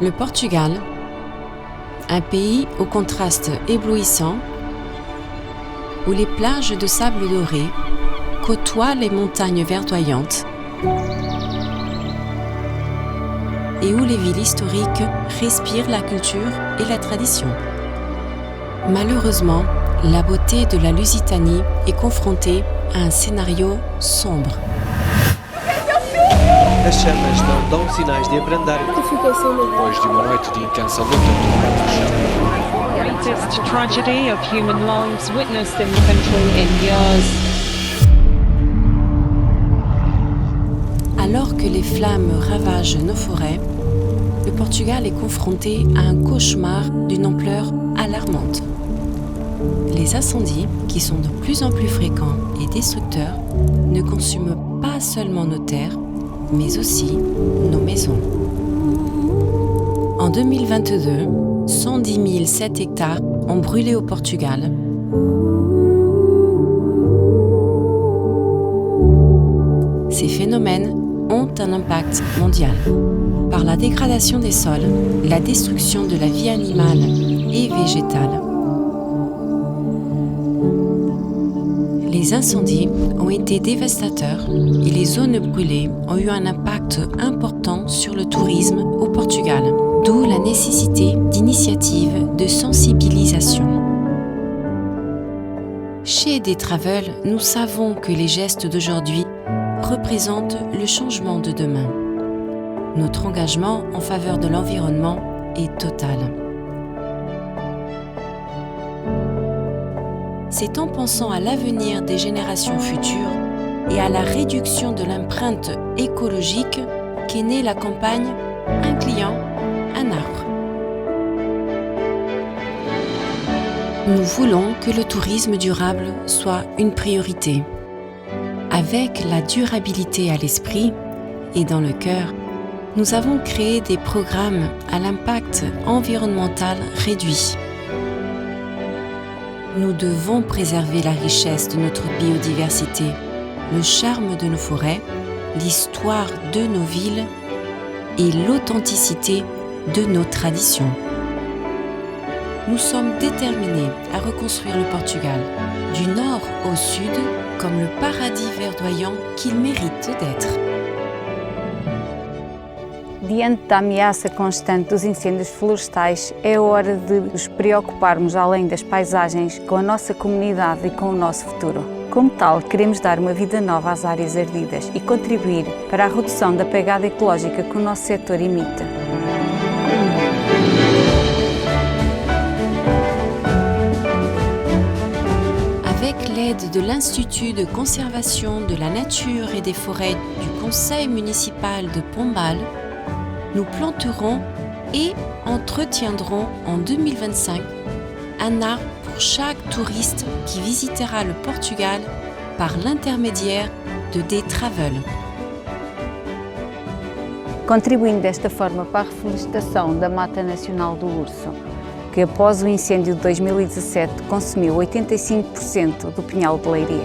Le Portugal, un pays au contraste éblouissant, où les plages de sable doré côtoient les montagnes verdoyantes et où les villes historiques respirent la culture et la tradition. Malheureusement, la beauté de la Lusitanie est confrontée à un scénario sombre. As chamas não dão sinais de abrandar. Depois de uma noite de intensa luta pelo Greatest tragedy of human lives witnessed in the country in years. Alors que les flammes ravagent nos forêts, le Portugal est confronté à un cauchemar d'une ampleur alarmante. Les incendies, qui sont de plus en plus fréquents et destructeurs, ne consument pas seulement nos terres, mais aussi nos maisons. En 2022, 110 007 hectares ont brûlé au Portugal. Ces phénomènes ont un impact mondial. Par la dégradation des sols, la destruction de la vie animale et végétale. Les incendies ont été dévastateurs et les zones brûlées ont eu un impact important sur le tourisme au Portugal, d'où la nécessité d'initiatives de sensibilisation. Chez Detravel, nous savons que les gestes d'aujourd'hui représentent le changement de demain. Notre engagement en faveur de l'environnement est total. C'est en pensant à l'avenir des générations futures et à la réduction de l'empreinte écologique qu'est née la campagne « Un client, un arbre ». Nous voulons que le tourisme durable soit une priorité. Avec la durabilité à l'esprit et dans le cœur, nous avons créé des programmes à l'impact environnemental réduit. Nous devons préserver la richesse de notre biodiversité, le charme de nos forêts, l'histoire de nos villes et l'authenticité de nos traditions. Nous sommes déterminés à reconstruire le Portugal, du nord au sud, comme le paradis verdoyant qu'il mérite d'être. Diante da ameaça constante dos incêndios florestais, é hora de nos preocuparmos, além das paisagens, com a nossa comunidade e com o nosso futuro. Como tal, queremos dar uma vida nova às áreas ardidas e contribuir para a redução da pegada ecológica que o nosso setor emite. Avec l'aide de l'Institut de conservation de la nature et des forêts du Conseil municipal de Pombal, nous planterons et entretiendrons en 2025 un arbre pour chaque touriste qui visitera le Portugal par l'intermédiaire de Detravel. Contribuindo desta forma para a reflorestação da Mata Nacional do Urso, que após o incêndio de 2017 consumiu 85% do pinhal de Leiria.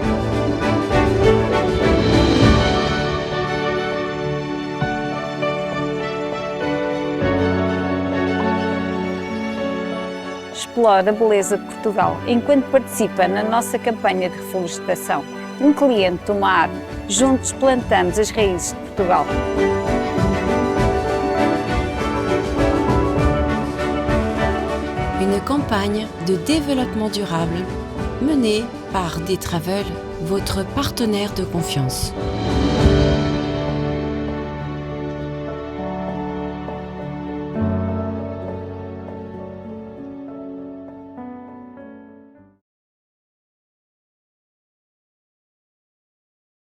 Explora a beleza de Portugal enquanto participa na nossa campanha de reflorestação. Um cliente, uma árvore. Juntos plantamos as raízes de Portugal. Une campagne de développement durable menée par Detravel, votre partenaire de confiance.